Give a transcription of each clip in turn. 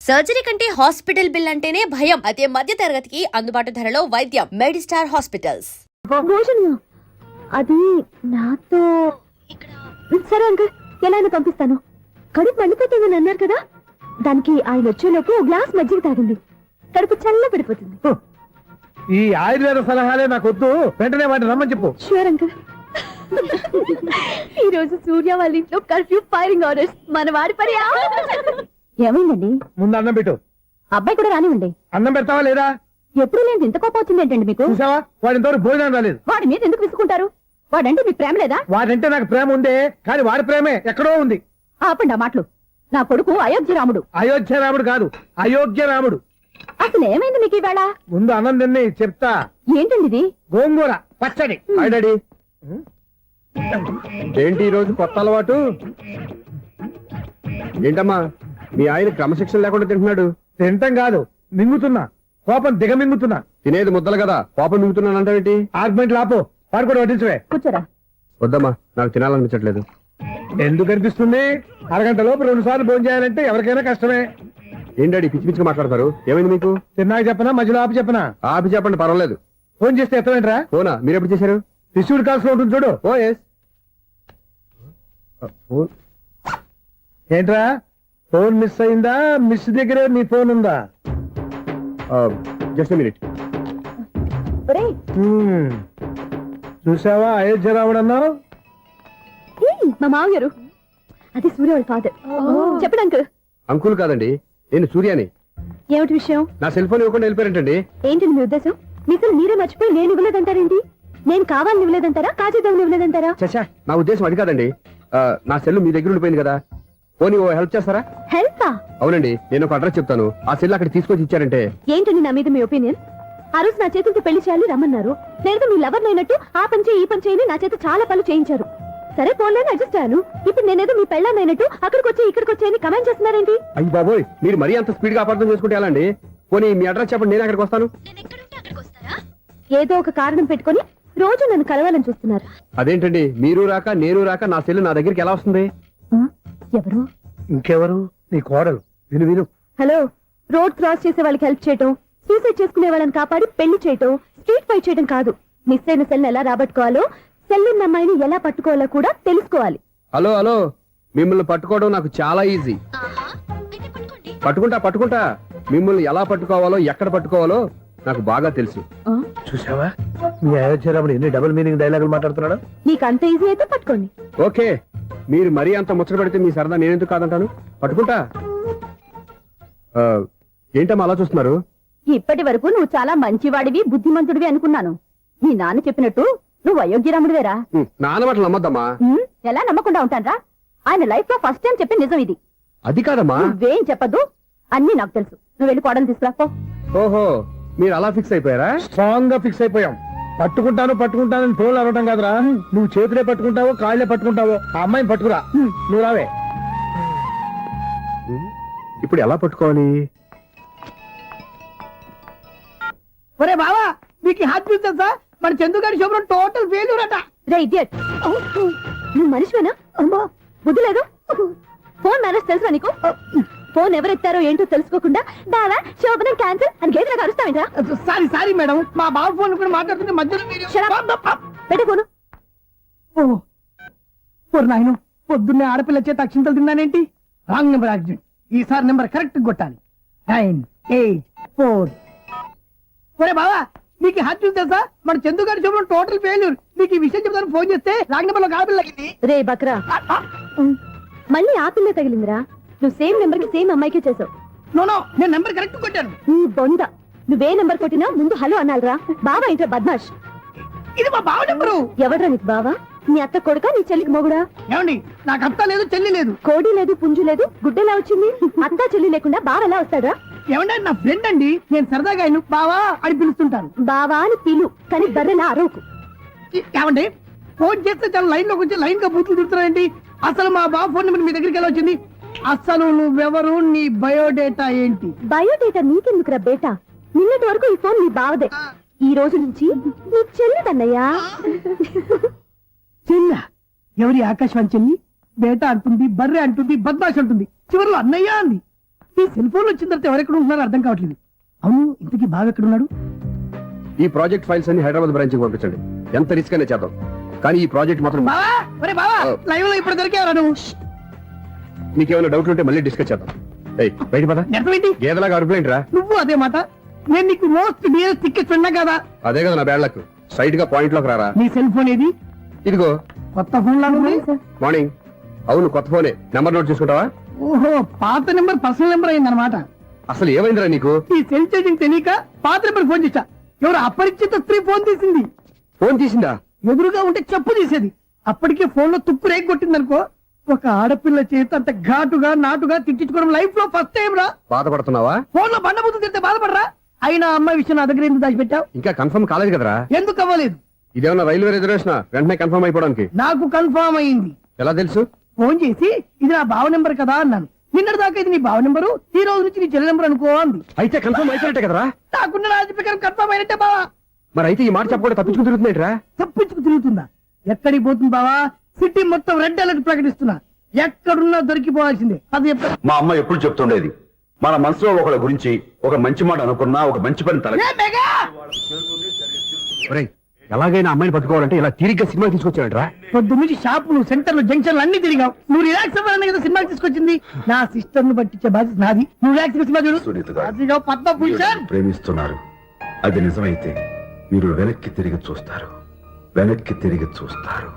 Surgery కంటే hospital bill అంటేనే భయం. అదే మధ్య తరగతికి అందుబాటు ధరలో వైద్యం. Medistar hospitals. అది నాతో సరే అంకుల్, ఎలా అయినా పంపిస్తాను. కడుపు మండిపోతుందని అన్నారు కదా, దానికి ఆయన వచ్చేలోపు గ్లాస్ మజ్జిగ తాగింది, కడుపు చల్ల పడిపోతుంది. ఈ ఆయుర్వేద సలహాలే నాకు వద్దు, వెంటనే వాటిని రమ్మని చెప్పు. Sure uncle. ఈ రోజు సూర్య వాళ్ళ ఇంట్లో కర్ఫ్యూ ఫైరింగ్ ఆర్డర్స్. మన వాడి పని ఏమైందండి? ముందు అన్నం పెట్టు. అబ్బాయి కూడా రానివ్వండి. అన్నం పెడతావా లేదా? ఎప్పుడు నేను ఇంత కోపం వచ్చింది ఏంటండి మీకు? చూసావా, వాడి ఇంతవరకు భోజనం రాలేదు. వాడి మీద ఎందుకు విసుకుంటారు? వాడంటే మీకు ప్రేమ లేదా? వాడంటే నాకు ప్రేమ ఉందే, కానీ వాడి ప్రేమే ఎక్కడో ఉంది. ఆపండి ఆ మాటలు. నా కొడుకు అయోధ్య రాముడు. అయోధ్య రాముడు కాదు, అయోగ్య రాముడు. అసలు ఏమైంది మీకు ఈవేళ? ముందు అన్నం తిని చెప్తా. ఏంటండి ఇది? గోంగూర పచ్చడి. డాడీ, ఏంటి ఈ రోజు కొత్త అలవాటు? ఏంటమ్మా, మీ ఆయన క్రమశిక్షణ లేకుండా తింటున్నాడు? తింటం కాదు, మింగుతున్నా. కోపం దిగమింగుతున్నా. తినేది ముద్దలు కదా, కోపం మింగుతున్నాను అంటావేంటి? ఆర్గ్మెంట్ లాపో, వాడు కూడా వడ్డించవే. కూర్చోరా. వద్దమ్మా, నాకు తినాలనిపించట్లేదు. ఎందుకు అనిపిస్తుంది? అరగంట లోపు 2 సార్లు భోజనం చేయాలంటే ఎవరికైనా కష్టమే. ఏం డాడీ పిచ్చి పిచ్చిగా మాట్లాడతారు? ఏమైంది మీకు? తిన్నాక చెప్పనా, మధ్యలో ఆపి చెప్పనా? ఆపి చెప్పండి, పర్వాలేదు. ఫోన్ చేస్తే ఎత్తమేంట్రా? ఫోనా? మీరు ఎప్పుడు చేశారు? రిసీవ్డ్ కాల్స్ లో ఉంటుంది చూడు. ఓ ఎస్. ఏంట్రా, ఫోన్ మిస్ అయిందా? మిస్ దగ్గరే నీ ఫోన్ ఉందా? Just minute. ఒరేయ్, చూసావా, అయోధ్య రాముడు అన్నావు. మా మామగారు. అది సూర్య వాళ్ళ ఫాదర్. చెప్పండి అంకుల్. అంకుల్ కాదండి, నేను సూర్యాని. ఏమిటి విషయం? నా సెల్ ఫోన్ ఇవ్వకుండా వెళ్ళిపోయారంటండి. ఏంటండి మీ ఉద్దేశం? మీకు మీరే మర్చిపోయి నేను ఇవ్వలేదంటారేంటి? నేను కావాలని ఇవ్వలేదంటారా, కాజేద్దామని ఇవ్వలేదంటారా? చచ్చా, నా ఉద్దేశం అది కాదండి. నా సెల్ మీ దగ్గర ఉండిపోయింది కదా, పోనీ ఓ హెల్ప్ చేస్తారా? హెల్పా? అవునండి, నేను ఒక అడ్రస్ చెప్తాను, ఆ సెల్ అక్కడ తీసుకొచ్చి ఇచ్చారంటే. ఏంటండి నా మీద మీ ఒపీనియన్? ఆ రోజు నా చేతులతో పెళ్లి చేయాలి రమ్మన్నారు. నేను మీ లవర్ అయినట్టు ఆ పని చేయి ఈ పని చేయని నా చేత చాలా పనులు చేయించారు. సరే పోలేని అడ్జస్ట్ అయ్యాను. ఇప్పుడు నేనేదో మీ పెళ్ళాన్ని అయినట్టు అక్కడికి వచ్చి ఇక్కడికి వచ్చి కమెంట్ చేస్తున్నారేంటి? అయ్యి బాబోయ్, మీరు మరీ అంత స్పీడ్ గా అపార్థం చేసుకుంటే ఎలా అండి? పోనీ మీ అడ్రస్ చెప్పండి, నేను అక్కడికి వస్తాను. ఏదో ఒక కారణం పెట్టుకొని రోజు నన్ను కలవాలని చూస్తున్నారు. అదేంటండి, మీరు రాక నేను రాక నా సెల్ నా దగ్గరికి ఎలా వస్తుంది? ఎవరు? ఇంకెవరు? నీ కోడలు. విను విను. హలో, రోడ్ క్రాస్ చేసే వాళ్ళకి హెల్ప్ చేయటం, సూసైడ్ చేసుకునే వాళ్ళని కాపాడి పెళ్లి చేయటం, స్ట్రీట్ ఫైట్ చేయడం కాదు. మిస్ అయిన సెల్ ఎలా రాబట్టుకోవాలో, సెల్ ఉన్న అమ్మాయిని ఎలా పట్టుకోవాలో కూడా తెలుసుకోవాలి. హలో హలో, మిమ్మల్ని పట్టుకోవడం నాకు చాలా ఈజీ. పట్టుకుంటా. మిమ్మల్ని ఎలా పట్టుకోవాలో, ఎక్కడ పట్టుకోవాలో నాకు బాగా తెలుసు. చూసావా, మీ అయోధ్య రాముడు ఎన్ని డబుల్ మీనింగ్ డైలాగులు మాట్లాడుతున్నాడు. నీకు అంత ఈజీ అయితే పట్టుకోండి. ఓకే, మీరు మరీ అంత ముచ్చట పెడితే మీ సరదా నేనెందుకు కాదంటాను. పట్టుకుంటా. ఏంటమ్మా అలా చూస్తున్నారు? ఇప్పటి వరకు నువ్వు చాలా మంచివాడివి, బుద్ధిమంతుడివి అనుకున్నాను. నీ నాన్న చెప్పినట్టు నువ్వు అయోగ్యరాముడివేరా. నాన్న మాటలు నమ్మద్దమ్మా. ఎలా నమ్మకుండా ఉంటానరా? ఆయన లైఫ్ లో ఫస్ట్ టైం చెప్పిన నిజం ఇది. అది కాదమ్మా. నువ్వేం చెప్పదు, అన్ని నాకు తెలుసు. నువ్వు వెళ్ళి కోడలు తీసుకురా. ఓహో, మీరు అలా ఫిక్స్ అయిపోయారా? స్ట్రాంగ్ గా ఫిక్స్ అయిపోయాం. పట్టుకుంటానని ఫోన్లు అడగటం కాదురా. నువ్వు చేతులే పట్టుకుంటావో కాళ్ళే పట్టుకుంటావో ఆ అమ్మాయిని పట్టుకురా. నువ్వు రావే. ఇప్పుడు ఎలా పట్టుకోవాలి? ఒరే బావా, మీకు హాట్ న్యూస్ తెలుసా? మన చందుగారి శుభ్రం టోటల్ ఫెయిల్యూర్ అట. రే ఇడియట్, నువ్వు మనిషివేనా? అమ్మా, బుద్ధి లేదు. ఫోన్ మేనేజ్ తెలుసా నీకు? ఫోన్ ఎవరెత్తారో ఏంటో తెలుసుకోకుండా దావా శోభనం క్యాన్సిల్ అని గేదెలకు అరుస్తావేంట్రా? సారీ మేడం, మా బావ ఫోన్ కూడా మాట్లాడుతుంటే మధ్యలో పెట్టుకోను. నాయన పొద్దున్నే ఆడపిల్ల చేత అక్షింతలు తిన్నానేంటి? Wrong number accident. ఈసారి నెంబర్ కరెక్ట్ కొట్టాలి. 9, 8, 4. ఒరే బావా, నీకు హాట్ న్యూస్ తెలుసా? మన చందుగారి శుభ్రం టోటల్ ఫెయిల్యూర్. నీకు ఈ విషయం చెప్తాను ఫోన్ చేస్తే రాంగ్ నెంబర్ లో ఆడపిల్ల తగ్గింది. రే బక్రా, మళ్ళీ ఆ పిల్ల తగిలిందిరా. నువ్వు సేమ్ నెంబర్ కి సేమ్ అమ్మాయికే చేసావు. నో, నేను నెంబర్ కరెక్ట్ కొట్టాను. నీ బొంద, నువ్వే నెంబర్ కొట్టినా ముందు హలో అనాలిరా. బావా ఏంట్రా బద్మాష్? ఇది మా బావ నెంబరు. ఎవడ్రా నీకు బావా? నీ అత్త కొడుక, నీ చెల్లికి మొగుడా? ఏమండి, నాకు అత్త లేదు, చెల్లి లేదు. కోడి లేదు, పుంజు లేదు, గుడ్డెలా వచ్చింది? అత్త చెల్లి లేకుండా బావ ఎలా వస్తాడా? ఏమంటే నా ఫ్రెండ్ అండి, నేను సరదాగా ఆయన బావా అని పిలుస్తుంటాను. బావా అని పిలు, కానీ బర్రెలా అరవకు. ఏమండి, ఫోన్ చేస్తే చాలా లైన్ లోకి వచ్చి లైన్ గా బూతులు తిడుతున్నాయండి. అసలు మా బావ ఫోన్ నెంబర్ మీ దగ్గరికి ఎలా వచ్చింది? అసలు నువ్వెవరు, నీ బయోడేటా ఏంటి? బయోడేటా నీకెందుకురా బేటా? నిన్నటి వరకు ఈ ఫోన్ నీ బావదే. ఈ రోజు నుంచి నీ చెల్లిదన్నయ్యా. చెల్ల? ఎవరి ఆకాశవాణి చెల్లి? బేటా అంటుంది, బర్రె అంటుంది, బద్మాష్ అంటుంది, చివరిలో అన్నయ్య అంది. ఈ సెల్ ఫోన్ వచ్చిన తర్వాత ఎవరెక్కడ ఉంటున్నారో అర్థం కావట్లేదు. అవును, ఇంతకీ బాగా ఎక్కడ ఉన్నాడు? ఈ ప్రాజెక్ట్ ఫైల్స్ అన్ని హైదరాబాద్ బ్రాంచ్ పంపించండి. ఎంత రిస్క్ అయినా చేద్దాం, కానీ ఈ ప్రాజెక్ట్ మాత్రం బావా, ఒరే బావా, లైవ్ లో ఇప్పుడు దొరికేవరా నువ్వు? నీకేమైనా డౌట్లు ఉంటే మళ్ళీ డిస్కస్ చేద్దాం. ఏయ్, బయట పద. నిజమేంటి? గేదలాగా అరుపులేంట్రా? నువ్వు అదే మాట. నేను నీకు మోస్ట్ డియర్ టికెట్ విన్నా కదా. అదే కదా నా బ్యాడ్ లక్. స్ట్రైట్ గా పాయింట్ లోకి రారా. నీ సెల్ ఫోన్ ఏది? ఇదిగో. కొత్త ఫోన్ లాగా ఉంది. మార్నింగ్. అవును, కొత్త ఫోనే. నెంబర్ నోట్ చేసుకుంటావా? ఓహో, పాత నెంబర్ పర్సనల్ నెంబర్ అయిందన్నమాట. అసలు ఏమైందిరా నీకు? ఈ సెల్ చేంజింగ్ తెలియక పాత నెంబర్ ఫోన్ చేశా. ఎవరు అపరిచిత స్త్రీ ఫోన్ తీసింది. ఫోన్ తీసిందా? ఎదురుగా ఉంటే చెప్పు తీసేది. అప్పటికే ఫోన్ లో తుక్కు రేగి కొట్టిందనుకో. ఒక ఆడపిల్ల చేత అంత ఘాటుగా నాటుగా తిట్టించుకోవడం లైఫ్ లో ఫస్ట్ టైం రా. బాధపడుతున్నావా? ఫోన్ లో బండబుద్ధి తింటే బాధపడరా? అయినా అమ్మాయి విషయం నా దగ్గర ఎందుకు దాచిపెట్టావు? ఇంకా కన్ఫర్మ్ కాలేదు కదరా. ఎందుకు అవ్వలేదు? ఇదేమన్నా రైల్వే రిజర్వేషన్? వెంటనే కన్ఫర్మ్ అయిపోవడానికి. నాకు కన్ఫర్మ్ అయింది. ఎలా తెలుసు? ఫోన్ చేసి ఇది నా బావ నెంబర్ కదా అన్నాను. నిన్నటి దాకా ఇది నీ బావ నెంబరు, ఈ రోజు నుంచి నీ చెల్లి నెంబర్ అనుకో అంది. అయితే కన్ఫర్మ్ అయిపోయినట్టే కదరా. నాకున్న రాజు ప్రకారం కన్ఫర్మ్ అయినట్టే బావా. మరి అయితే ఈ మాట చెప్పకుండా తప్పించుకుని తిరుగుతున్నాయిట్రా. తప్పించుకు తిరుగుతుందా? ఎక్కడికి పోతుంది బావా? సిటీ మొత్తం రెడ్ అలర్ట్ ప్రకటిస్తున్నా. ఎక్కడున్నా దొరికిపోవాల్సిందే. అది చెప్తా. మా అమ్మ ఎప్పుడు చెప్తుండేది, మన మనసులో ఒకళ్ళ గురించి ఒక మంచి మాట అనుకున్నా ఒక మంచి పని తల ఒరేయ్, ఎలాగైనా అమ్మాయిని పట్టుకోవాలంటే ఇలా తిరిగ్గా సినిమా తీసుకొచ్చాడంట్రా. పొద్దు నుంచి షాపులు, సెంటర్లు, జంక్షన్లు అన్ని తిరిగావు. నువ్వు రిలాక్స్ అవ్వాలని కదా సినిమాకి తీసుకొచ్చింది. నా సిస్టర్ ను పట్టించే బాధ్యత నాది. నువ్వు రిలాక్స్ సినిమా చూడు. సునీత గారు, అదిగో పద్మభూషణ్. ప్రేమిస్తున్నారు. అది నిజమైతే మీరు వెనక్కి తిరిగి చూస్తారు, వెనక్కి తిరిగి చూస్తారు,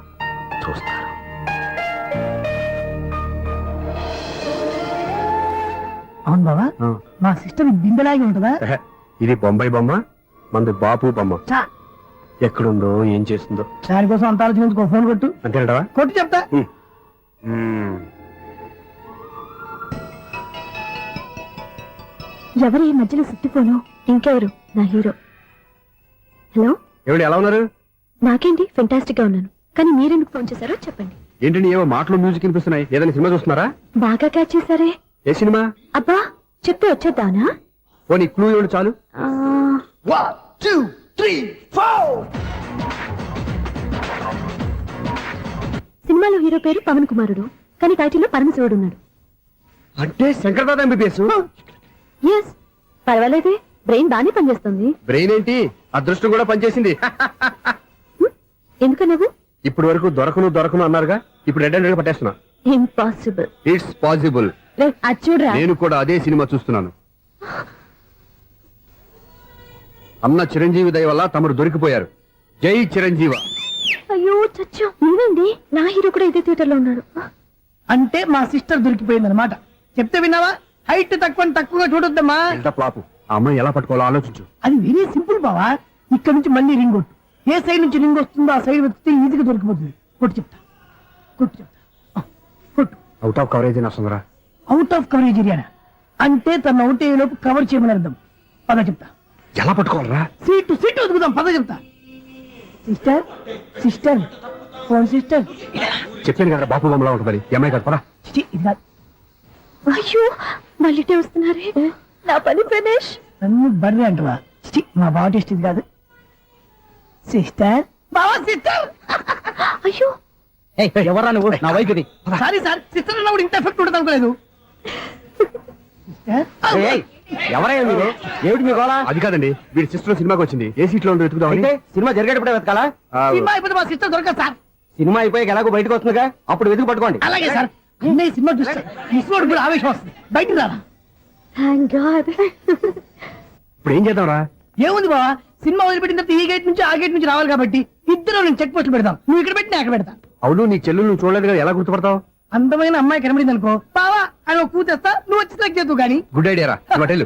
చూస్తారు. అవును బావా, మా సిస్టర్ బిందెలాగే ఉంటదా? ఎహె, ఇది బొంబాయి బొమ్మ, మంది బాపు బొమ్మ. చా, ఎక్కడుందో ఏం చేస్తుందో. దానికోసం అంత ఆలోచించుకో. ఫోన్ కొట్టు. అంతేనటవా? కొట్టు చెప్తా. ఎవరు ఈ మధ్యలో సుత్తిపోను? ఇంకెవరు? నా హీరో. హలో, ఏమిటి ఎలా ఉన్నారు? నాకేంటి ఫెంటాస్టిక్ గా ఉన్నాను. కానీ మీరెందుకు ఫోన్ చేశారో చెప్పండి. ఏంటండి ఏవో మాటలు మ్యూజిక్ వినిపిస్తున్నాయి. ఏదైనా సినిమా చూస్తున్నారా? బాగా క్యాచ్ చేశారే. ఏ సినిమా? అబ్బా, చెప్తే వచ్చేద్దానా? ఓ నీ క్లూ ఇవ్వండి చాలు. ఆ, 1 2 3 4. సినిమాలో హీరో పేరు పవన్ కుమారుడు, కానీ టైటిల్లో పరమశివుడు ఉన్నాడు. అంటే శంకర్దాద ఎంబీబీఎస్. ఎస్, పర్వాలేదే. బ్రెయిన్ బాగానే పనిచేస్తుంది. బ్రెయిన్ ఏంటి, అదృష్టం కూడా పనిచేసింది. ఎందుకన్నావు? ఇప్పటి వరకు దొరకను అన్నారుగా, ఇప్పుడు రెడ్ గా పట్టేస్తున్నా. ఇంపాసిబుల్. It's possible. అది చూడరా. నేను కూడా అదే సినిమా చూస్తున్నాను. అన్న చిరంజీవి దయ వల్ల తమరు దొరికిపోయారు. జై చిరంజీవ. అయ్యో చచ్చో, నువ్వేంటి? నా హీరో కూడా ఇదే థియేటర్ లో ఉన్నాడు. అంటే మా సిస్టర్ దొరికిపోయింది అనమాట. చెప్తే విన్నావా? హైట్ తక్కువగా చూడొద్దమ్మా. ఫ్లాపు. ఆ అమ్మాయి ఎలా పట్టుకోవాలో ఆలోచించు. అది వెరీ సింపుల్ బావా. ఇక్కడ నుంచి మళ్ళీ రింగ్ కొట్టు. ఏ సైడ్ నుంచి రింగ్ వస్తుందో ఆ సైడ్ వెతికితే ఈజీగా దొరికిపోతుంది. కొట్టు చెప్తా. కొట్టు చెప్తా. కొట్టు. అవుట్ ఆఫ్ కవరేజ్ వస్తుందిరా. అవుట్ ఆఫ్ కవరేజ్ ఏరియా అంటే తన అవుట్ అయ్యే లోపు కవర్ చేయమని అర్థం. పద చెప్తా. ఎలా పట్టుకోవాలరా? సీటు వెతుకుదాం. పద చెప్తా. Sister sister phone sister. చెప్పాను కదా బాపు బొమ్మలా ఉంటుంది. అమ్మాయి కదా పరా. చిచి, ఇది కాదు. అయ్యో, మళ్ళీ వస్తున్నారే. నా పని ఫినిష్. నన్ను బర్రె అంటవా? చిచి, మా బావ టేస్ట్ ఇది కాదు. సిస్టర్, బావా సిస్టర్. అయ్యో, ఎవరా నువ్వు? నా వైఫ్ ఇది. సారీ సార్, సిస్టర్ అన్నప్పుడు ఇంత ఎఫెక్ట్ ఉండదు అనుకోలేదు. ఎవరైనా మీరు? ఏమిటి మీ గోళ? అది కాదండి, వీడి సిస్టర్ సినిమాకి వచ్చింది. ఏ సీట్ లో వెతుకుదామని. సినిమా జరిగేటప్పుడే వెతకాలా? సినిమా అయిపోతే మా సిస్టర్ దొరకదు సార్. సినిమా అయిపోయాక ఎలాగో బయటకు వస్తుందిగా, అప్పుడు వెతుకు పట్టుకోండి. అలాగే సార్. అన్నయ్య సినిమా చూస్తారు. ముసలోడు కూడా ఆవేశం వస్తుంది. బయటికి రారా. Thank God. ఇప్పుడు ఏం చేద్దాంరా? ఏముంది బావా, సినిమా వదిలిపెట్టిన తర్వాత ఈ గేట్ నుంచి ఆ గేట్ నుంచి రావాలి కాబట్టి ఇద్దరు నేను చెక్ పోస్టులు పెడతాం. నువ్వు ఇక్కడ పెట్టి నేను అక్కడ పెడతా. అవును, నీ చెల్లెలు నువ్వు చూడలేదు కదా, ఎలా గుర్తుపడతావు? అందమైన అమ్మాయి కనబడింది అనుకో, బావా అని ఒక కూతేస్తా. నువ్వు వచ్చి సెలెక్ట్ చేద్దు కానీ. గుడ్ ఐడియా రా. హోటల్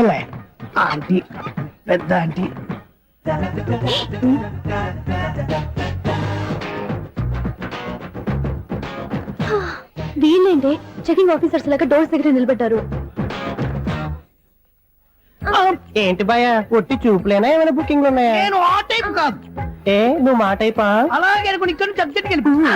ఎలా ఆంటీ, పెద్ద ఆంటీ. వీళ్ళేంటి చెకింగ్ ఆఫీసర్స్ లాగా డోర్స్ దగ్గర నిలబడ్డారు. ఏంటి భయ ఒట్టి చూపులేనా ఏమైనా బుకింగ్ ఉన్నాయా? నేను ఆ టైప్ కాదు. ఏ నువ్వు మా టైపా? అలాగే అనుకుని ఇక్కడ నుంచి అర్జెంట్కి వెళ్ళిపోతున్నా.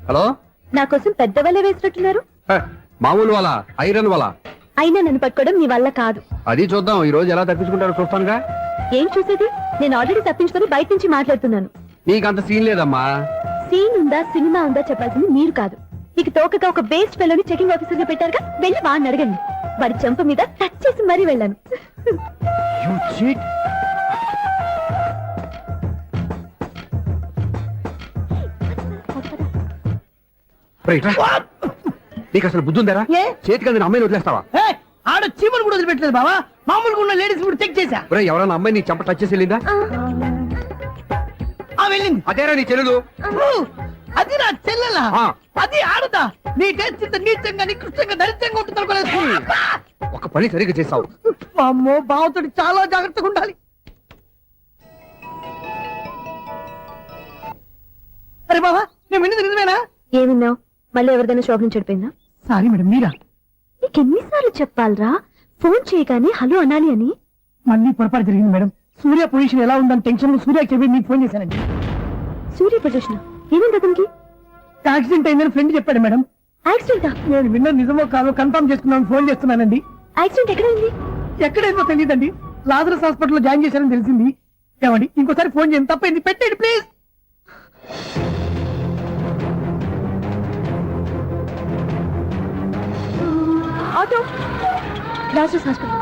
హలో నా కోసం పెద్ద వలే వేసినట్టున్నారు. మామూలు వాళ్ళ ఐరన్ వాళ్ళ అయినా నన్ను పట్టుకోవడం మీ వల్ల కాదు. అది చూద్దాం ఈ రోజు ఎలా తప్పించుకుంటారో చూస్తానుగా. ఏం చూసేది? నేను ఆల్రెడీ తప్పించుకొని బయట నుంచి మాట్లాడుతున్నాను. నీకంత సీన్ లేదమ్మా. సీన్ ఉందా సినిమా ఉందా చెప్పాల్సింది మీరు కాదు. మీకు తోకగా ఒక బేస్ట్ ఫెలోని చెకింగ్ ఆఫీసర్ గా పెట్టారుగా, వెళ్ళి వాడిని అడగండి. వాడి చెంప మీద టచ్ చేసి మరీ వెళ్ళాను. You cheat. రైట్ రా. నీకు అసలు బుద్ధి ఉందారా? ఏ? చేతికి అందిన అమ్మాయిని వదిలేస్తావా? ఏయ్, ఆడ చీమలు కూడా వదిలిపెట్టలేదు బావా. మామూలుగా ఉన్న లేడీస్ కూడా చెక్ చేశా. ఒరేయ్, ఎవరైనా అమ్మాయి నీ చెంప టచ్ చేసి వెళ్ళిందా? ఆ వెళ్ళింది. అదేరా నీ చెల్లెలు. అది నా చెల్లెలా? ఆ. అది ఆడదా? నీ టేస్ట్ ఇంత నీచంగా నికృష్టంగా దరిద్రంగా ఉంటుంది అనుకోలేదు. ఒక పని సరిగ్గా చేస్తావు. అమ్మో, బావతోటి చాలా జాగ్రత్తగా ఉండాలి. అరే బావా, నేను విన్నది నిజమేనా? ఏమిన్నావు? మళ్ళీ ఎవరిదైనా షాప్ నుంచి చెడిపోయిందా? సారీ మేడం, మీరా? నీకెన్నిసార్లు చెప్పాలరా ఫోన్ చేయగానే హలో అనాలి అని? మళ్ళీ పొరపాటు జరిగింది మేడం. సూర్య పొజిషన్ ఎలా ఉందని టెన్షన్ లో సూర్యకి చెప్పి మీకు ఫోన్ చేశానండి. సూర్య పొజిషన్ ఏమైంది అతనికి? యాక్సిడెంట్ అయిందని ఫ్రెండ్ చెప్పాడు మేడం. యాక్సిడెంటా? నేను విన్న నిజమో కాదో కన్ఫర్మ్ చేసుకున్నాను, ఫోన్ చేస్తున్నానండి. యాక్సిడెంట్ ఎక్కడైంది? ఎక్కడైందో తెలియదండి. లాజరస్ హాస్పిటల్లో జాయిన్ చేశారని తెలిసింది. ఏమండి, ఇంకోసారి ఫోన్ చేయండి, తప్పైంది, పెట్టండి please. Auto Lazarus hospital.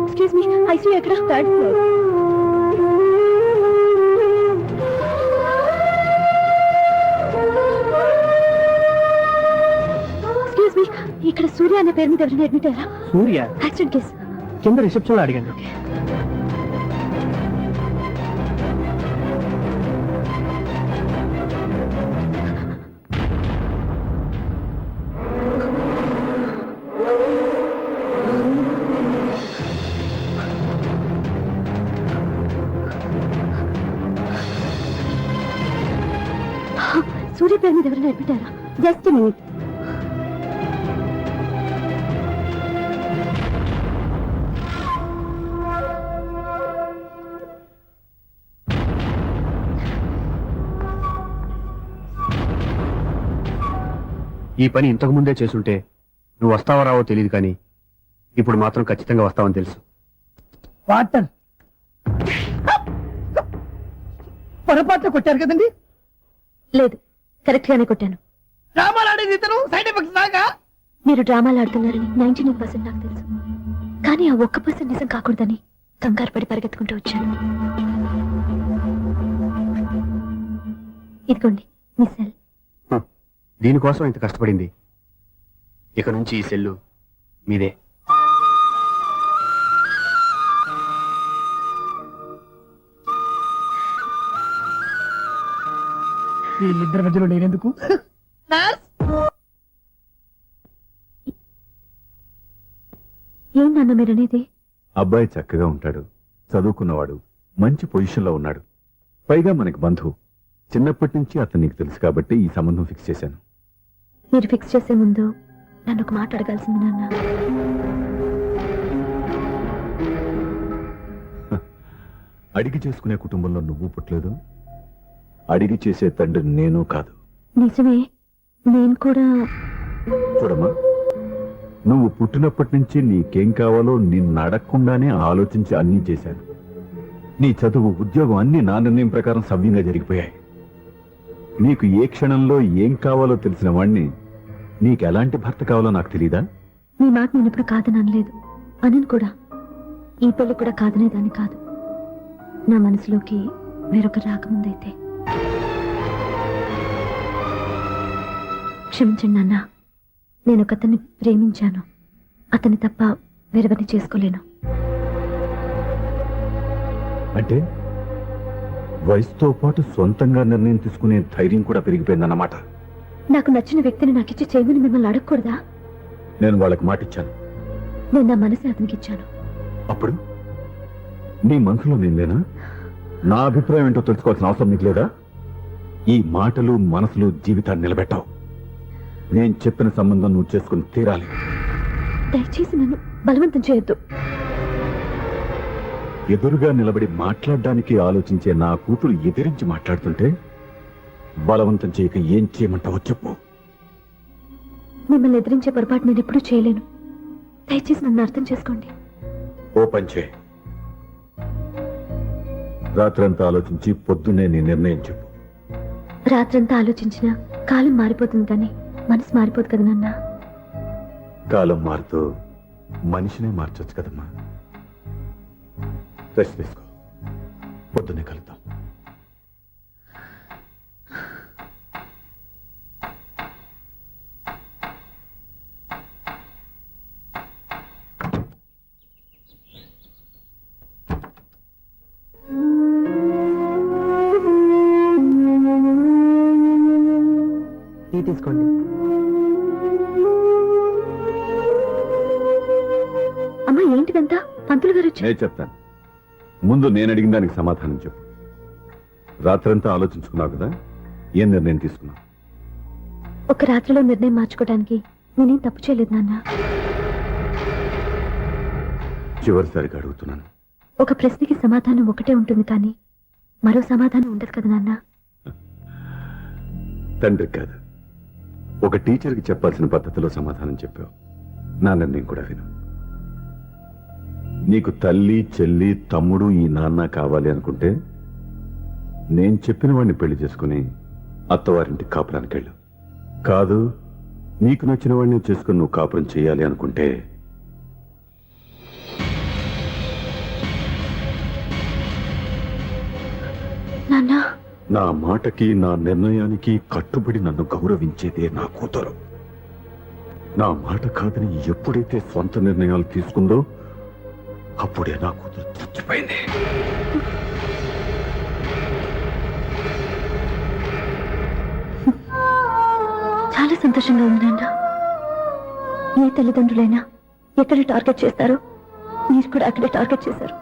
Excuse me, ICU ఎక్కడ? Third floor. ఇక్కడ సూర్య అనే పేరు మీద ఎవరైనా అడ్మిట్ అయ్యారా? Surya accident case. కింద రిసెప్షన్ లో అడిగాను. సూర్య పేరు మీద ఎవరైనా అడ్మిట్ అయ్యారా? Just minute. ఈ పని ఇంతకు ముందే చేసుంటే నువ్వు వస్తావో రావో తెలియదు, కానీ ఇప్పుడు మాత్రం ఖచ్చితంగా వస్తావని తెలుసు. వాటర్ పొరపాట్లు కొట్టారు కదండి? లేదు, కరెక్ట్ గానే కొట్టాను. డ్రామాలు ఆడేది ఇతను, సైడ్ ఎఫెక్ట్స్ దాకా. మీరు డ్రామాలు ఆడుతున్నారని 99% నాకు తెలుసు, కానీ ఆ 1% నిజం కాకూడదని కంగారు పడి పరిగెత్తుకుంటూ వచ్చాను. ఇదిగోండి మీ సెల్. దీనికోసం ఇంత కష్టపడింది. ఇక నుంచి ఈ సెల్లు మీదే. వీళ్ళిద్దరి మధ్యలో నేనెందుకు? ఏం నాన్న మీరనేది? అబ్బాయి చక్కగా ఉంటాడు, చదువుకున్నవాడు, మంచి పొజిషన్లో ఉన్నాడు, పైగా మనకి బంధువు. చిన్నప్పటి నుంచి అతను నీకు తెలుసు కాబట్టి ఈ సంబంధం ఫిక్స్ చేశాను. మీరు ఫిక్స్ చేసే ముందు నన్ను ఒక మాట అడగాల్సింది నాన్న. అడిగి చేసుకునే కుటుంబంలో నువ్వు పుట్టలేదు, అడిగి చేసే తండ్రి నేను కాదు. నిజమే, నేను కూడా. చూడమ్మా, నువ్వు పుట్టినప్పటి నుంచి నీకేం కావాలో నిన్ను అడగకుండానే ఆలోచించి అన్నీ చేశాను. నీ చదువు, ఉద్యోగం అన్నీ నా నిర్ణయం ప్రకారం సవ్యంగా జరిగిపోయాయి. నీకు ఏ క్షణంలో ఏం కావాలో తెలిసిన వాణ్ణి నీకు ఎలాంటి భర్త కావాలో నాకు తెలీదా? మీ మాట నేను ఎప్పుడు కాదని అనలేదు, అనను కూడా. ఈ పెళ్లి కూడా కాదనేదాన్ని కాదు. నా మనసులోకి వేరొక రాకముందైతే. క్షమించండి నాన్న, నేను ఒకతన్ని ప్రేమించాను. అతన్ని తప్ప వేరెవరిని చేసుకోలేను. అంటే వయసుతో పాటు సొంతంగా నిర్ణయం తీసుకునే ధైర్యం కూడా పెరిగిపోయిందన్నమాట. నాకు నచ్చిన వ్యక్తిని నాకిచ్చి చేయమని మిమ్మల్ని అడగకూడదా? నేను వాళ్ళకి మాట ఇచ్చాను. నేను నా మనసు అతనికి ఇచ్చాను. అప్పుడు నీ మనసులో నేను లేనా? నా అభిప్రాయం ఏంటో తెలుసుకోవాల్సిన అవసరం నీకు లేదా? ఈ మాటలు మనసులు జీవితాన్ని నిలబెట్టావు. నేను చెప్పిన సంబంధం నువ్వు చేసుకుని తీరాలి. దయచేసి నన్ను బలవంతం చేయొద్దు. ఎదురుగా నిలబడి మాట్లాడడానికి ఆలోచించే నా కూతురు ఎదిరించి మాట్లాడుతుంటే బలవంతం చేయక ఏం చేయమంటావో చెప్పు. మిమ్మల్ని ఎదిరించే పొరపాటు నేను ఎప్పుడూ చేయలేను. దయచేసి నన్ను అర్థం చేసుకోండి. ఓ పంచే, రాత్రంతా ఆలోచించి పొద్దున్నే నీ నిర్ణయం చెప్పు. రాత్రంతా ఆలోచించినా కాలం మారిపోతుంది కానీ మనసు మారిపోదు కదా నాన్న. కాలం మారుతూ మనిషినే మార్చొచ్చు కదమ్మా. రెస్ట్ తీసుకో, పొద్దున్నే కలుద్దాం. టీ తీసుకోండి. అమ్మా ఏంటిదంతా? పంతులు గారు వచ్చి నేను చెప్తాను. ముందు నేను అడిగిన దానికి సమాధానం చెప్పు. రాత్రంతా ఆలోచించుకున్నావు కదా, ఏం నిర్ణయం తీసుకున్నావు? ఒక రాత్రిలో నిర్ణయం మార్చుకోవడానికి నేనేం తప్పు చేయలేదు నాన్న. చివరిసారిగా అడుగుతున్నాను. ఒక ప్రశ్నకి సమాధానం ఒకటే ఉంటుంది కానీ మరో సమాధానం ఉండదు కదా నాన్న. తండ్రికి కాదు, ఒక టీచర్కి చెప్పాల్సిన పద్ధతిలో సమాధానం చెప్పావు. నా నిర్ణయం కూడా విను. నీకు తల్లి, చెల్లి, తమ్ముడు, ఈ నాన్న కావాలి అనుకుంటే నేను చెప్పిన వాడిని పెళ్లి చేసుకుని అత్తవారింటికి కాపురానికి వెళ్ళు. కాదు, నీకు నచ్చిన వాడిని చేసుకుని నువ్వు కాపురం చేయాలి అనుకుంటే నాన్న నా మాటకి, నా నిర్ణయానికి కట్టుబడి నన్ను గౌరవించేదే నా కూతురు. నా మాట కాదని ఎప్పుడైతే స్వంత నిర్ణయాలు తీసుకుందో అప్పుడే నా కూతురు చచ్చిపోయింది. చాలా సంతోషంగా ఉంది నాన్న. ఏ తల్లిదండ్రులైనా ఎక్కడ టార్గెట్ చేస్తారో మీరు కూడా అక్కడే టార్గెట్ చేశారు.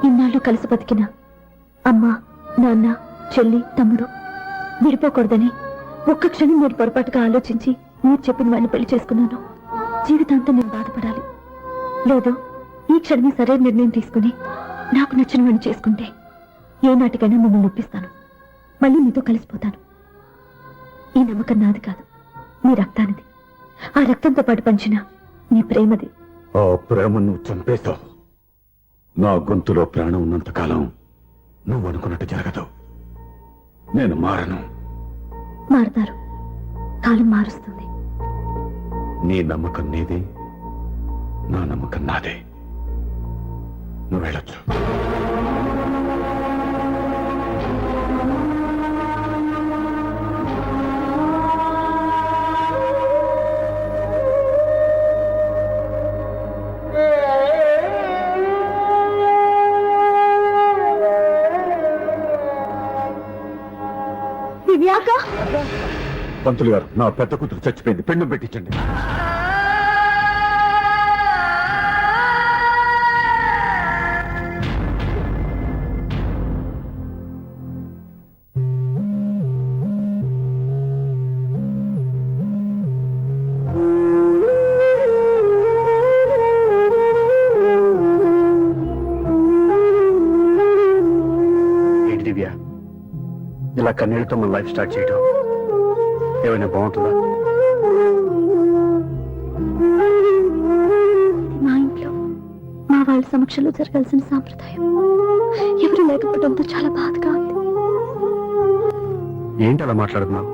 ఇన్నాళ్ళు కలిసి బతికిన అమ్మ, నాన్న, చెల్లి, తమ్ముడు విడిపోకూడదని ఒక్క క్షణం నేను పొరపాటుగా ఆలోచించి మీరు చెప్పిన వాడిని పెళ్లి చేసుకున్నాను. జీవితాంతం నేను బాధపడాలి. లేదు, ఈ క్షణమే సరైన నిర్ణయం తీసుకుని నాకు నచ్చిన వాడిని చేసుకుంటే ఏ నాటికైనా మిమ్మల్ని ఒప్పిస్తాను. మళ్ళీ మీతో కలిసిపోతాను. ఈ నమ్మకం నాది కాదు, మీ రక్తానిది. ఆ రక్తంతో పాటు పంచిన నీ ప్రేమది. ఆ ప్రేమ నువ్వు చంపేశావు. నా గొంతులో ప్రాణం ఉన్నంత కాలం నువ్వు అనుకున్నట్టు జరగదు. నేను మారను. మారుతారు, కాలం మారుస్తుంది. నీ నమ్మకం నీదే, నా నమ్మకం నాదే. నువ్వు వెళ్ళొచ్చు. దివ్యాక, పంతులు గారు, నా పెద్ద కూతురు చచ్చిపోయింది, పెండం పెట్టించండి. ఏంటి దివ్య, ఇలా కన్నీళ్లతో మన లైఫ్ స్టార్ట్ చేయడం ఏమైనా బాగుంటుందా? మా ఇంట్లో మా వాళ్ళ సమక్షంలో జరగాల్సిన సాంప్రదాయం ఎవరు లేకపోవడంతో చాలా బాధగా ఉంది. ఏంటి అలా మాట్లాడుతున్నావు?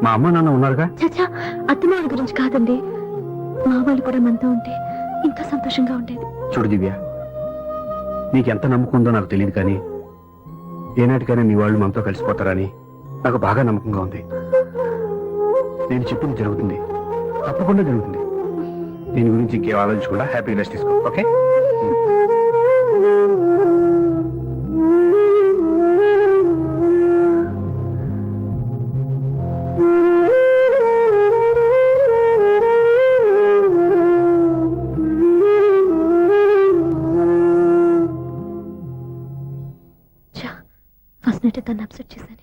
మా అమ్మ నాన్న ఉన్నారుగా. చచ్చా, అత్తమాల గురించి కాదండి. మా వాళ్ళు కూడా మనతో ఉంటే ఇంకా సంతోషంగా ఉండేది. చూడు దివ్య, నీకెంత నమ్మకం ఉందో నాకు తెలియదు కానీ ఏనాటికైనా మీ వాళ్ళు మనతో కలిసిపోతారని నాకు బాగా నమ్మకంగా ఉంది. నేను చెప్పింది జరుగుతుంది, తప్పకుండా జరుగుతుంది. దీని గురించి ఇంకేం ఆలోచించకుండా హ్యాపీగా రెస్ట్ తీసుకో. ఓకే? ఫస్ట్ నైట్ తను అప్సెట్ చేశాను.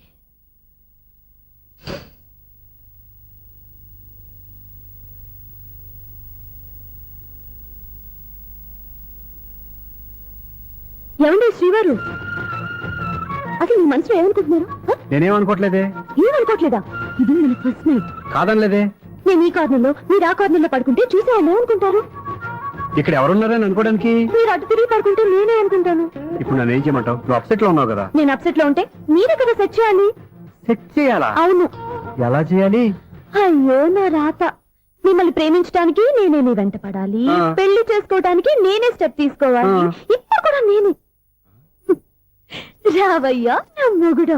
ఏమండి శ్రీవారు, అది మీ మనసులో ఏమనుకుంటున్నారు? నేనేమనుకోవట్లేదే. ఏమనుకోవట్లేదా? ఇది మన ఫస్ట్ నైట్. కాదనలేదే. నేను ఈ కార్నర్లో మీరు ఆ కార్నర్లో పడుకుంటే చూసే వాళ్ళు ఏమనుకుంటారు? ఇక్కడ ఎవరున్నారని అనుకోవడానికి. మీరు అటు తిరిగి పడుకుంటే నేనే అనుకుంటాను. ఇప్పుడు నన్ను ఏం చేయమంటావు? నువ్వు అప్సెట్ లో ఉన్నావు కదా. నేను అప్సెట్ లో ఉంటే మీరే కదా సెట్ చేయాలి. సెట్ చేయాలా? అవును. ఎలా చేయాలి? అయ్యో నా రాత. మిమ్మల్ని ప్రేమించడానికి నేనే మీ వెంట పడాలి, ఆ. పెళ్లి చేసుకోవడానికి నేనే స్టెప్ తీసుకోవాలి. ఆ. ఇప్పుడు కూడా నేనే. రావయ్యా నా మొగుడు.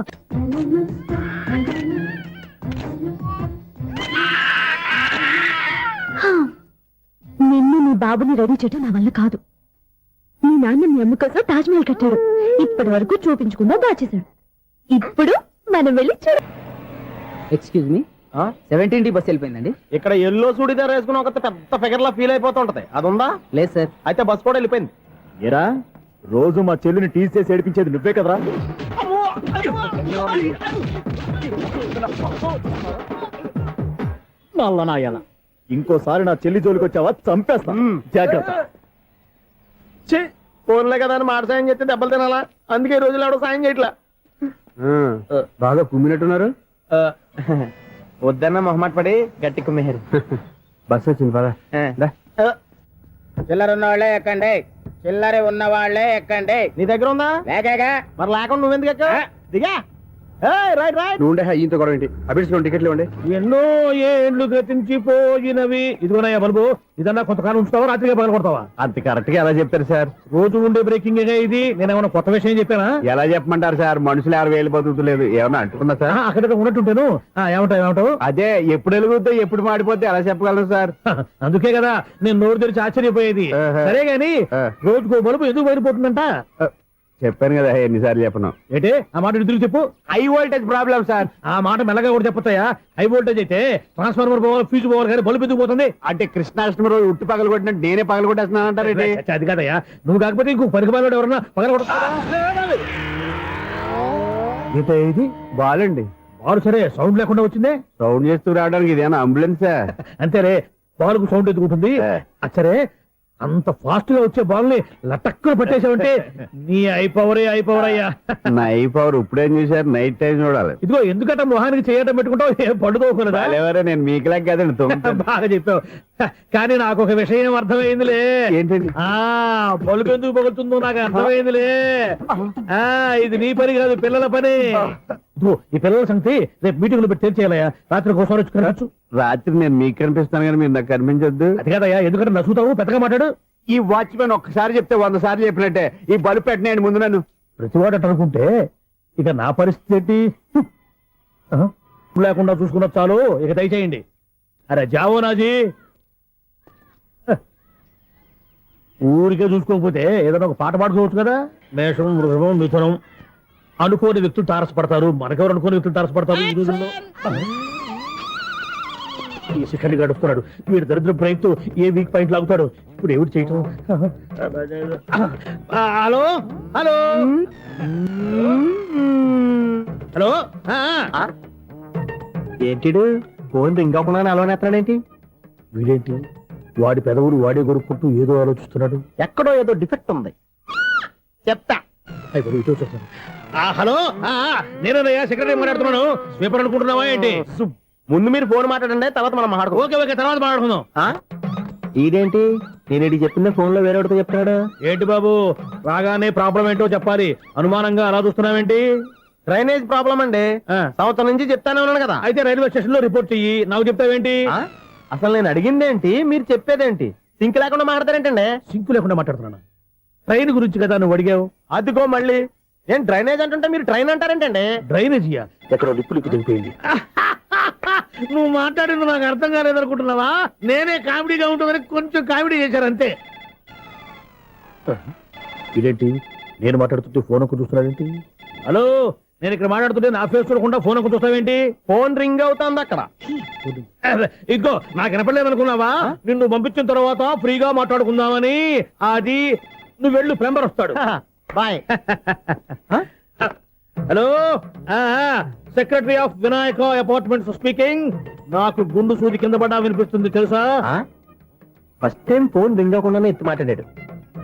హా. నిన్ను నీ బాబుని రెడీ చేయటం నా వల్ల కాదు. మీ నాన్న మీ అమ్మ కోసం తాజ్ మహల్ కట్టాడు. ఇప్పటి వరకు చూపించకుండా దాచేశాడు. ఇప్పుడు మనం వెళ్ళి చూడ. ఎక్స్క్యూజ్ మీ, 17D బస్ వెళ్ళిపోయిందండి. ఇక్కడ ఎల్లో చూడిదార్ వేసుకుని ఒక పెద్ద ఫిగర్ లా ఫీల్ అయిపోతుంటది, అది ఉందా? లేదు సార్. అయితే బస్ కూడా వెళ్ళిపోయింది. ఏరా రోజు మా చెల్లిని టీస్ చేసి ఏడిపించేది నువ్వే కదరా? నల్లనాయాల ఇంకోసారి నా చెల్లి జోలికి వచ్చావా చంపేస్తా. జాగ్రత్త. ఫోన్లే కదా అని మాట సాయం చేస్తే దెబ్బలు తినాలా? అందుకే ఈ రోజులు ఎవడో సాయం చేయట్లా. బాగా కుమ్మినట్టున్నారు. వద్దన్న మొహమాట పడి గట్టి కుమ్మేరు. బస్ వచ్చింది పద. చిల్లర ఉన్న వాళ్ళే ఎక్కండి, చిల్లర ఉన్న వాళ్ళే ఎక్కండి. నీ దగ్గర ఉందా? లేకగా మరి లేకుండా నువ్వెందుకు ఎక్కావు? దిగా. Right right. నువ్వు ఉండే ఈయంతో గొడవ ఏంటి? అభిడ్స్ టికెట్లు ఇవ్వండి. ఎన్నో ఏండ్లు గతించిపోయినవి. ఇదిగోనయ్యా బల్బు, ఇదన్నా కొంతకాలం ఉంచుతావా, రాత్రిగా పగల కొడతావా? అంత కరెక్ట్ గా ఎలా చెప్తారు సార్? రోజు ఉండే బ్రేకింగ్ ఇది. నేనేమన్నా కొత్త విషయం చెప్పానా? ఎలా చెప్పమంటారు సార్? మనుషులు ఎవరు వేలు బతుకుతలేదు. ఏమన్నా అంటున్నా సార్? అక్కడ ఉన్నట్టుంటాను. ఏమంటావు? అదే ఎప్పుడు వెలుగుతో ఎప్పుడు మాడిపోతే ఎలా చెప్పగలరు సార్? అందుకే కదా నేను నోరు తెరిచి ఆశ్చర్యపోయేది. ఆహా. సరే గాని ఆ. రోజుకో బల్బు ఎందుకు బయటపోతుందంట? చెప్పాను కదా ఎన్నిసార్లు చెప్పను. ఏంటి ఆ మాట ఎదురు చెప్పు. High voltage problem sir. ఆ మాట మెల్లగా కూడా చెప్పొచ్చాయా? హై వోల్టేజ్ అయితే ట్రాన్స్ఫార్మర్ పోవాలి, ఫ్యూజ్ పోవాలి, కానీ బల్బు ఎందుకు పోతుంది? అంటే కృష్ణాష్టమి రోజు ఉట్టి పగలు కొట్టినట్టు నేనే పగలు కొట్టేస్తున్నానంటారు ఏంటి? అది కాదయ్యా, నువ్వు కాకపోతే ఇంకో పనికి బాగా ఎవరన్నా పగల కొడతారా? ఇది బాలండి. బాలు సరే సౌండ్ లేకుండా వచ్చిందే. సౌండ్ చేస్తూ రావడానికి ఇదేనా అంబులెన్సా? అంతేరే, బాలుకు సౌండ్ ఎదుగుతుంది. సరే అంత ఫాస్ట్ గా వచ్చే బాల్ ని లటక్కున పట్టేసావంటే నీ అయిపవర్ అయ్యా. నైట్ పవర్ ఇప్పుడేం చూసారు? నైట్ టైం చూడాలి. ఇదిగో ఎందుకంటే మొహానికి చేయటం పెట్టుకుంటావు, ఏం పండుకోకూడదా? ఎవరే నేను మీకులా కదండి తుమ్ముతాను. బాగా చెప్పావు. కానీ నాకు ఒక విషయం అర్థమైందిలే. ఏంటండి? బల్బు ఎందుకు పగులుతుందో నాకు అర్థమైందిలే. ఇది నీ పని కాదు, పిల్లల పని. ఇదిగో ఈ పిల్లల సంగతి రేపు మీటింగ్ లో పెట్టి తెలిసేయాలయ్యా. రాత్రి ఒకసారి వచ్చి కనవచ్చు. రాత్రి నేను మీకు కనిపిస్తాను కానీ మీరు నాకు కనిపించొద్దు. అది కాదయ్యా, ఎందుకంటే నసుగుతావు, పెద్దగా మాట్లాడు. ఈ వాచ్మెన్ ఒక్కసారి చెప్తే 100 సార్లు చెప్పినట్టే. ఈ బల్బు పెట్టినాయండి ముందు నన్ను. ప్రతివాడట అనుకుంటే ఇక నా పరిస్థితి ఏంటి? లేకుండా చూసుకున్న చాలు, ఇక దయచేయండి. అరే జావో నాజీ, ఊరికే చూసుకోకపోతే ఏదైనా ఒక పాట పాడుకోవచ్చు కదా. మేషం, వృషభం, మిథునం అనుకోని వ్యక్తులు తారసపడతారు. మనకెవరు అనుకోని వ్యక్తులు తారసపడతారు ఈ రోజుల్లో. ఈ శిఖండి గడుపుతున్నాడు వీడు. దరిద్ర ప్రయత్నం ఏ వీక్ పాయింట్ లాగుతాడు. ఇప్పుడు ఏమిటి చేయటం? Hello hello hello. ఏంటిడు ఫోన్ రింగ్ అవ్వకుండా అలవనేస్తాడేంటి? వీడేంటి వాడి పెదవులు వాడే కొరుక్కుంటూ ఏదో ఆలోచిస్తున్నాడు. ఎక్కడో ఏదో డిఫెక్ట్ ఉంది, చెప్తా. అయిపోయి ఇటు వచ్చేస్తాను. హలో, నేనయ్యా సెక్రటరీ మాట్లాడుతున్నాను. స్వీపర్ అనుకుంటున్నావా ఏంటి? ముందు మీరు ఫోన్ మాట్లాడండి, తర్వాత మనం మాట్లాడుకో. ఓకే ఓకే, తర్వాత మాట్లాడుకుందాం. ఇదేంటి నేను ఇది చెప్పింది ఫోన్ లో వేరేవాడితో చెప్తాడు? ఏంటి బాబు రాగానే ప్రాబ్లం ఏంటో చెప్పాలి. అనుమానంగా అలా చూస్తున్నావేంటి? డ్రైనేజ్ ప్రాబ్లం అండి. సంవత్సరం నుంచి చెప్తానే ఉన్నాను కదా. అయితే రైల్వే స్టేషన్ లో రిపోర్ట్ చెయ్యి. నాకు చెప్తావేంటి? అసలు నేను అడిగిందేంటి, మీరు చెప్పేదేంటి? సింక్ లేకుండా మాట్లాడతారేంటండి? సింకు లేకుండా మాట్లాడుతున్నాను. ట్రైన్ గురించి కదా నువ్వు అడిగావు. అదిగో మళ్ళీ ఏం డ్రైనేజ్ అంటుంటే మీరు ట్రైన్ అంటారేంటండి? డ్రైనేజీయా? ఎక్కడో లిప్పులికి దిగిపోయింది. నువ్వు మాట్లాడింది నాకు అర్థం కాలేదనుకుంటున్నావా? నేనే కామెడీగా ఉంటుందని కొంచెం కామెడీ చేశారు అంతే. ఇదేంటి నేను మాట్లాడుతుంటే ఫోన్ ఒక్క చూస్తున్నావేంటి? హలో, నేను ఇక్కడ మాట్లాడుతుంటే నా ఫేస్ చూడకుండా ఫోన్ ఒక్క చూస్తావేంటి? ఫోన్ రింగ్ అవుతుంది అక్కడ. ఇంకో నాకు వినపడలేదు అనుకున్నావా? నిన్ను పంపించిన తర్వాత ఫ్రీగా మాట్లాడుకుందామని. అది నువ్వు వెళ్ళు, ప్లంబర్ వస్తాడు. Bye. Hello hello secretary of Vinayaka apartments speaking. నాకు గుండు సూది కింద పడ్డా వినిపిస్తుంది తెలుసా? ఫస్ట్ టైం ఫోన్ రింగ్ అవ్వకుండానే ఎత్తి మాట్లాడాడు.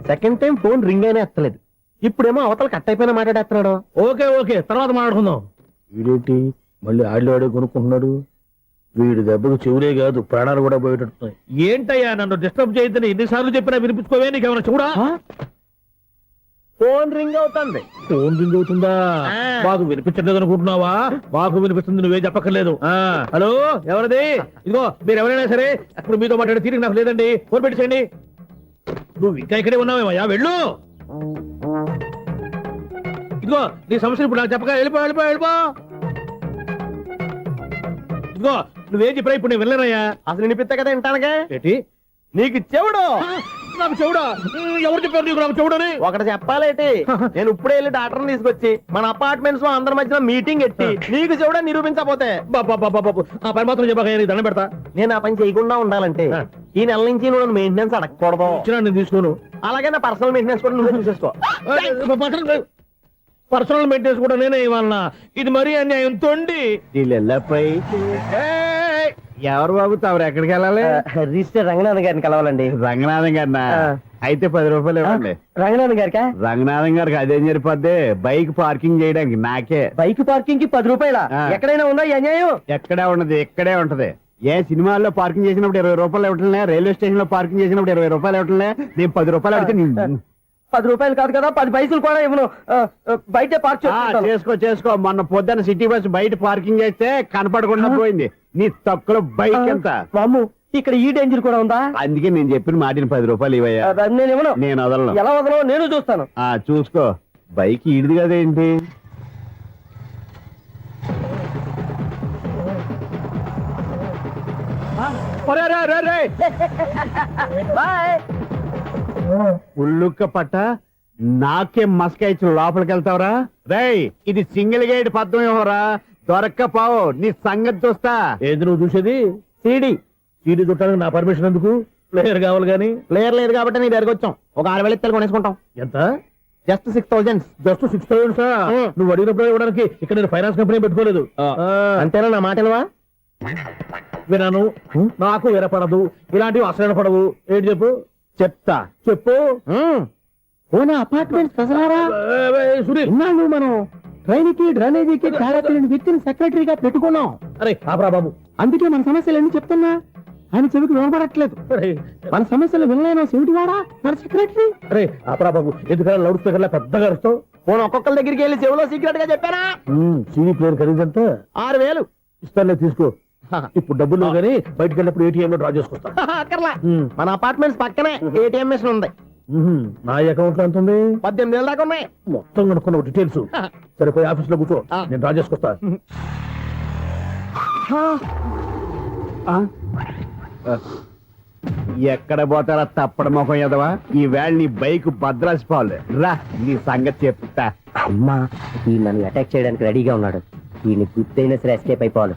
సెకండ్ టైం ఫోన్ రింగ్ అయినా ఎత్తలేదు. ఇప్పుడేమో అవతల కట్ అయిపోయినా మాట్లాడేస్తున్నాడు. ఓకే ఓకే, తర్వాత మాట్లాడుకుందాం. వీడేంటి మళ్ళీ ఆడిలో కొనుక్కుంటున్నాడు? వీడి దెబ్బకు చెవులే కాదు ప్రాణాలు కూడా పోయేటట్టున్నాయి. ఏంటయ్యా నన్ను డిస్టర్బ్ చేయొద్దని ఎన్నిసార్లు చెప్పినా వినిపించుకోవే? నీకేమైనా చూడా? ఫోన్ రింగ్ అవుతుంది. ఫోన్ రింగ్ అవుతుందా? మాకు వినిపించలేదు అనుకుంటున్నావా? మాకు వినిపిస్తుంది, నువ్వే చెప్పక్కర్లేదు. హలో, ఎవరిది? ఇదిగో మీరు ఎవరైనా సరే అక్కడ మీతో మాట్లాడే తీరిక నాకు లేదండి. ఫోన్ పెట్టేసేయండి. నువ్వు ఇంకా ఇక్కడే ఉన్నావేమయ్యా, వెళ్ళు. ఇదిగో నీ సమస్యలు ఇప్పుడు నాకు చెప్పక వెళ్ళిపో వెళ్ళిపో వెళ్ళిపో. ఇదిగో నువ్వేం చెప్పరా ఇప్పుడు నేను వెళ్ళానయ్యా. అసలు వినిపిస్తా కదా వింటానగా. ఏంటి నీకు చెవుడు? నాకు చెవుడా? ఎవరు చెప్పారు నీకు నాకు చెవుడని? ఒకటి చెప్పాలేటి, నేను ఇప్పుడే వెళ్ళి డాక్టర్ని తీసుకొచ్చి మన అపార్ట్మెంట్స్ లో అందరి మధ్యలో మీటింగ్ ఎట్టి నీకు చెవుడా నిరూపించకపోతే బాబు ఆ పని మాత్రం చెప్పక నేను దండం పెడతా. నేను ఆ పని చేయకుండా ఉండాలంటే ఈ నెల నుంచి నువ్వు నన్ను మెయింటెనెన్స్ అడగకూడదు. వచ్చినా నేను తీసుకోను. అలాగే నా పర్సనల్ మెయింటెనెన్స్ కూడా నువ్వే చూసేసుకో. పర్సనల్ మెయింటెనెన్స్ కూడా నేనే ఇవ్వాలన్నా? ఇది మరీ అన్యాయం తోండి. ఎవరు బాబు తమరు ఎక్కడికి వెళ్ళాలి? రిజిస్టర్ రంగనాథన్ గారిని కలవాలండి. రంగనాథం గారినా? అయితే 10 రూపాయలు ఇవ్వండి. రంగనాథన్ గారికా? రంగనాథం గారికి అదేం సరిపోద్ది, బైక్ పార్కింగ్ చేయడానికి నాకే. బైక్ పార్కింగ్ కి 10 రూపాయల? ఎక్కడైనా ఉందా ఈ అన్యాయం? ఎక్కడే ఉండదు, ఇక్కడే ఉంటది. ఏ సినిమాల్లో పార్కింగ్ చేసినప్పుడు 20 రూపాయలు ఇవ్వట్లే, రైల్వే స్టేషన్ లో పార్కింగ్ చేసినప్పుడు 20 రూపాయలు ఇవ్వట్లే. నేను 10 రూపాయలు అడిగితే 10 రూపాయలు కాదు కదా, 10 పైసలు కూడా ఇవ్వను. బయట పార్క్ చేసుకో. మొన్న పొద్దున్న సిటీ బస్ బయట పార్కింగ్ చేస్తే కనపడకుండా పోయింది. నీ తక్కువ బైక్ ఎంత? మాము ఇక్కడ ఈ డేంజర్ కూడా ఉందా? అందుకే నేను చెప్పిన మాటిని 10 రూపాయలు ఇవ్వయ్యా. నేను ఇవ్వను. నేను వదలను. ఎలా వదలను నేను చూస్తాను. చూసుకో. బైక్ ఈడిది కదేంటి? ఉల్లుక్క పట్ట నాకే మస్క ఇచ్చిన లోపలికి వెళ్తావరా? రేయ్, ఇది సింగిల్ గేట్ పద్మం ఇవ్వరా, దొరక్కపోవు నీ సంగతి చూస్తా. ఏది నువ్వు చూసేది? సీడీ చుట్టానికి నా పర్మిషన్ ఎందుకు? ప్లేయర్ కావాలి కానీ. ప్లేయర్ లేదు కాబట్టి నీ దగ్గరకు వచ్చాం. ఒక 6,000 ఇత్తలు కొనేసుకుంటాం. ఎంత? జస్ట్ 6,000. Just 6,000 sir? నువ్వు అడిగినప్పుడు ఇవ్వడానికి ఇక్కడ నేను ఫైనాన్స్ కంపెనీ పెట్టుకోలేదు. అంతేనా నా మాటలువా? వినాను, నాకు వినపడదు, ఇలాంటివి అసలు పడవు. ఏంటి చెప్పు? చెప్తా. చెప్పు. ఓనా అపార్ట్మెంట్స్ ప్రజలారా, సునీల్, ఇన్నాళ్ళు మనం ట్రైన్కి డ్రైనేజీకి తేడా తెలియని వ్యక్తిని సెక్రటరీగా పెట్టుకున్నాం. అరే ఆపరా బాబు. అందుకే మన సమస్యలు ఎన్ని చెప్తున్నా ఆయన చెవికి వినపడట్లేదు. మన సమస్యలు వినలేను చెవిటి వాడా మన సెక్రటరీ. అరే ఆపరా బాబు, ఎందుకంటే లౌడ్ స్పీకర్ లా పెద్దగా అరుస్తావు? పోను ఒక్కొక్కరి దగ్గరికి వెళ్ళి చెవిలో సీక్రెట్ గా చెప్పానా? సీడీ ప్లేయర్ ఖరీదంత 6,000 ఇస్తానులే, తీసుకో. ఇప్పుడు డబ్బులు కానీ బయటకు వెళ్ళినప్పుడు ఏటీఎం లో డ్రా చేసుకొస్తా. అక్కర్లా, మన అపార్ట్మెంట్స్ పక్కనే ఏటీఎం మిషన్ ఉంది. నా అకౌంట్ లో ఎంత ఉంది? 18,000 దాకా ఉన్నాయి. మొత్తం కనుక్కున్న డీటెయిల్స్ సరిపోయి ఆఫీస్ లో కూర్చో, నేను డ్రా చేసుకొస్తా. ఎక్కడ పోతారా తప్పడ మొఖం ఎదవా? ఈ వేళ నీ బైక్ భద్రాసిపోవాలి. రా, నీ సంగతి చెప్తా. అమ్మా ఈ నన్ను అటాక్ చేయడానికి రెడీగా ఉన్నాడు. ఈయన గుర్తైనా సరే ఎస్కేప్ అయిపోవాలి.